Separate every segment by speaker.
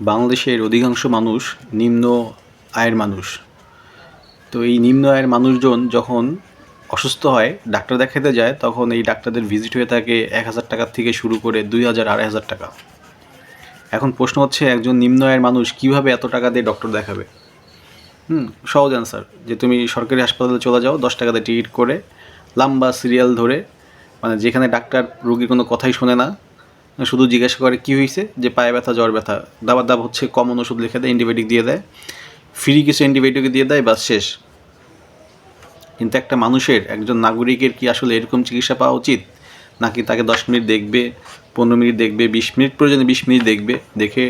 Speaker 1: বাংলাদেশের অধিকাংশ মানুষ নিম্ন আয়ের মানুষ। তো এই নিম্ন আয়ের মানুষজন যখন অসুস্থ হয় ডাক্তার দেখাতে যায়, তখন এই ডাক্তারদের ভিজিট হয়ে থাকে 1,000 টাকা থেকে শুরু করে 2,000 2,500 টাকা। এখন প্রশ্ন হচ্ছে, একজন নিম্ন আয়ের মানুষ কীভাবে এত টাকা দিয়ে ডক্টর দেখাবে? সহজ অ্যান্সার, যে তুমি সরকারি হাসপাতালে চলে যাও, 10 টাকা দিয়ে টিকিট করে লম্বা সিরিয়াল ধরে, মানে যেখানে ডাক্তার রোগীর কোনো কথাই শোনে না, শুধু জিজ্ঞাসা করে কী হয়েছে, যে পায়ে ব্যথা, জ্বর ব্যথা, দাবার দাব হচ্ছে, কমন ওষুধ লিখে দেয়, অ্যান্টিবায়োটিক দিয়ে দেয়, ফ্রি কিছু অ্যান্টিবায়োটিক দিয়ে দেয়, বাস শেষ। কিন্তু একটা মানুষের, একজন নাগরিকের কি আসলে এরকম চিকিৎসা পাওয়া উচিত? নাকি তাকে 10 মিনিট দেখবে, 15 মিনিট দেখবে, 20 মিনিট, প্রয়োজনে 20 মিনিট দেখবে, দেখে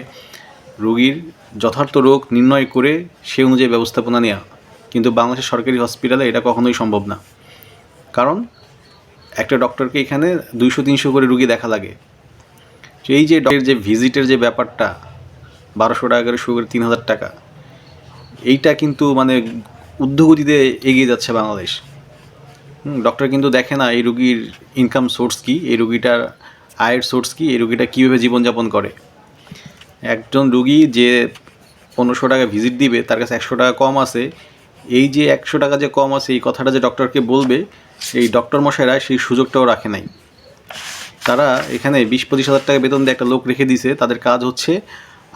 Speaker 1: রোগীর যথার্থ রোগ নির্ণয় করে সে অনুযায়ী ব্যবস্থাপনা নেওয়া? কিন্তু বাংলাদেশের সরকারি হসপিটালে এটা কখনোই সম্ভব না। কারণ একটা ডক্টরকে এখানে 200-300 করে রুগী দেখা লাগে। এই যে ডক্টরের যে ভিজিটের যে ব্যাপারটা, 1200 টাকা করে শুরু করে 3,000 টাকা, এইটা কিন্তু মানে ঊর্ধ্বগতিতে এগিয়ে যাচ্ছে বাংলাদেশ। ডক্টর কিন্তু দেখে না এই রুগীর ইনকাম সোর্স কী, এই রুগীটার আয়ের সোর্স কী, এই রুগীটা কীভাবে জীবনযাপন করে। একজন রুগী যে 1500 টাকা ভিজিট দিবে, তার কাছে 100 টাকা কম আছে, এই যে 100 টাকা যে কম আছে, এই কথাটা যে ডক্টরকে বলবে, এই ডক্টর মশাইরা সেই সুযোগটাও রাখে নাই। তারা এখানে 20-25 হাজার টাকা বেতন দিয়ে একটা লোক রেখে দিছে। তাদের কাজ হচ্ছে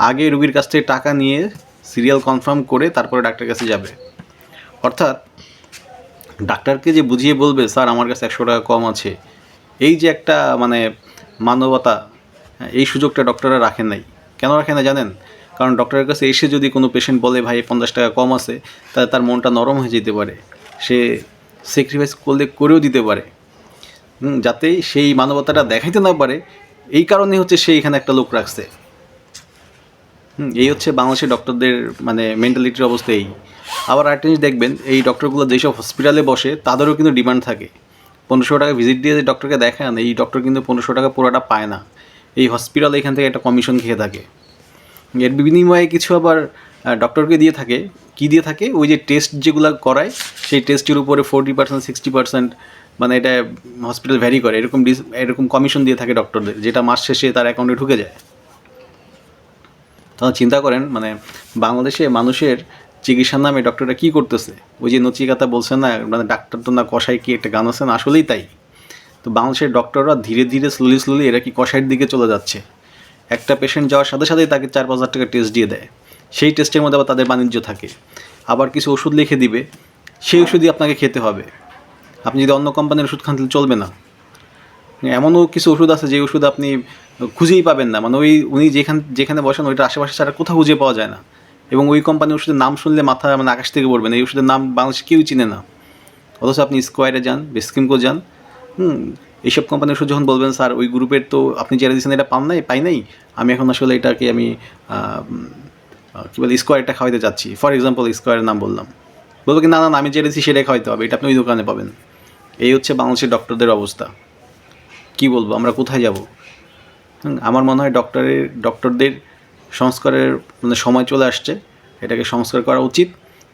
Speaker 1: আগে রুগীর কাছ থেকে টাকা নিয়ে সিরিয়াল কনফার্ম করে তারপরে ডাক্তারের কাছে যাবে। অর্থাৎ ডাক্তারকে যে বুঝিয়ে বলবে, স্যার আমার কাছে 100 টাকা কম আছে, এই যে একটা মানে মানবতা, এই সুযোগটা ডক্টররা রাখেন নাই। কেন রাখে না জানেন? কারণ ডক্টরের কাছে এসে যদি কোনো পেশেন্ট বলে, ভাই 50 টাকা কম আছে, তাহলে তার মনটা নরম হয়ে যেতে পারে, সে স্যাক্রিফাইস করেও দিতে পারে, যাতে সেই মানবতাটা দেখাইতে না পারে। এই কারণে হচ্ছে সে এখানে একটা লোক রাখছে। এই হচ্ছে বাংলাদেশের ডক্টরদের মানে মেন্টালিটির অবস্থা এই। আবার আরেকটা জিনিস দেখবেন, এই ডক্টরগুলো যেসব হসপিটালে বসে তাদেরও কিন্তু ডিমান্ড থাকে। 1500 টাকা ভিজিট দিয়ে যে ডক্টরকে দেখান, এই ডক্টর কিন্তু 1500 টাকা পুরোটা পায় না। এই হসপিটাল এখান থেকে একটা কমিশন খেয়ে থাকে। এর বিনিময়ে কিছু আবার ডক্টরকে দিয়ে থাকে। কী দিয়ে থাকে? ওই যে টেস্ট যেগুলো করায়, সেই টেস্টের উপরে 40% 60%, মানে এটা হসপিটাল ভ্যারি করে, এরকম কমিশন দিয়ে থাকে ডক্টরদের, যেটা মাস শেষে তার অ্যাকাউন্টে ঢুকে যায়। তাহলে চিন্তা করেন, মানে বাংলাদেশে মানুষের চিকিৎসার নামে ডক্টররা কী করতেছে। ওই যে নচিকাতা বলছে না, মানে ডাক্তার তো না কষাই, কি একটা গান আছে না, আসলেই তাই। তো বাংলাদেশের ডক্টররা ধীরে ধীরে স্লোলি এরা কি কষাইয়ের দিকে চলে যাচ্ছে। একটা পেশেন্ট যাওয়ার সাথে সাথেই তাকে 4-5 হাজার টাকা টেস্ট দিয়ে দেয়। সেই টেস্টের মধ্যে আবার তাদের বাণিজ্য থাকে। আবার কিছু ওষুধ লিখে দিবে, সেই ওষুধই আপনাকে খেতে হবে। আপনি যদি অন্য কোম্পানির ওষুধ খান তাহলে চলবে না। এমনও কিছু ওষুধ আছে যে ওষুধ আপনি খুঁজেই পাবেন না, মানে উনি যেখানে বসেন ওইটা আশেপাশে ছাড়া কোথাও খুঁজে পাওয়া যায় না। এবং ওই কোম্পানির ওষুধের নাম শুনলে মাথা মানে আকাশ থেকে পড়বেন, এই ওষুধের নাম বাংলাদেশে কেউই চিনে না। অথচ আপনি স্কোয়ারে যান, বেসকিমকো যান, এইসব কোম্পানির ওষুধ যখন বলবেন, স্যার ওই গ্রুপের তো আপনি যেটা দিচ্ছেন এটা পাই নাই, আমি এখন আসলে এটাকে আমি কী বলে স্কোয়ারটা খাওয়াইতে চাচ্ছি, ফর এক্সাম্পল স্কোয়ারের নাম বললাম, বলবো কি না না আমি যেটা দিচ্ছি সেটাই খাওয়াইতে হবে, এটা আপনি ওই দোকানে পাবেন। এই হচ্ছে বাংলাদেশের ডক্টরদের অবস্থা। কি বলবো, আমরা কোথায় যাব? আমার মনে হয় ডক্টরদের সংস্কারের মানে সময় চলে আসছে। এটাকে সংস্কার করা উচিত।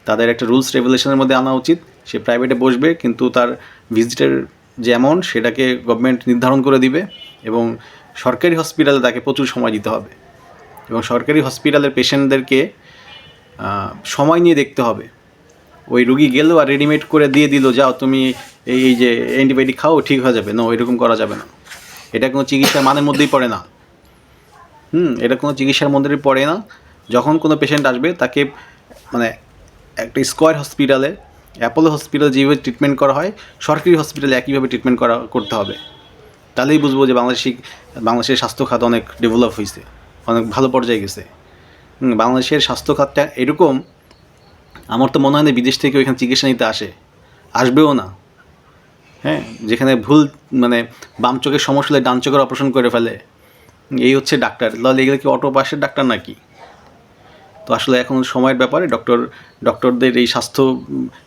Speaker 1: তাদের একটা রুলস রেগুলেশনের মধ্যে আনা উচিত। সে প্রাইভেটে বসবে, কিন্তু তার ভিজিটের যে অ্যামাউন্ট সেটাকে গভর্নমেন্ট নির্ধারণ করে দিবে, এবং সরকারি হসপিটালে তাকে প্রচুর সময় দিতে হবে, এবং সরকারি হসপিটালের পেশেন্টদেরকে সময় নিয়ে দেখতে হবে। ওই রুগী গেলো আর রেডিমেড করে দিয়ে দিল, যাও তুমি এই যে অ্যান্টিবায়োটিক খাও ঠিক হয়ে যাবে, না, এরকম করা যাবে না। এটা কোনো চিকিৎসার মানের মধ্যেই পড়ে না। এটা কোনো চিকিৎসার মধ্যেই পড়ে না। যখন কোনো পেশেন্ট আসবে তাকে মানে একটা স্কয়ার হসপিটালে, অ্যাপোলো হসপিটালে যেভাবে ট্রিটমেন্ট করা হয়, সরকারি হসপিটালে একইভাবে ট্রিটমেন্ট করতে হবে। তাহলেই বুঝবো যে বাংলাদেশের স্বাস্থ্য খাত অনেক ডেভেলপ হয়েছে, অনেক ভালো পর্যায়ে গেছে। বাংলাদেশের স্বাস্থ্য খাতটা এরকম, আমার তো মনে হয় না বিদেশ থেকে ওইখানে চিকিৎসা নিতে আসবেও না। যেখানে ভুল মানে বাম চোখের সমস্যা হলে ডান চোখের অপারেশন করে ফেলে, এই হচ্ছে ডাক্তার। তাহলে এগুলো কি অটো পাসের ডাক্তার নাকি? তো আসলে এখন সময়ের ব্যাপারে ডক্টরদের এই স্বাস্থ্য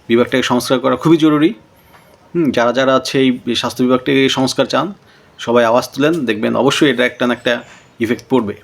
Speaker 1: বিভাগটাকে সংস্কার করা খুবই জরুরি। যারা আছে এই স্বাস্থ্য বিভাগটাকে সংস্কার চান, সবাই আওয়াজ তুলেন, দেখবেন অবশ্যই এটা একটা না একটা ইফেক্ট পড়বে।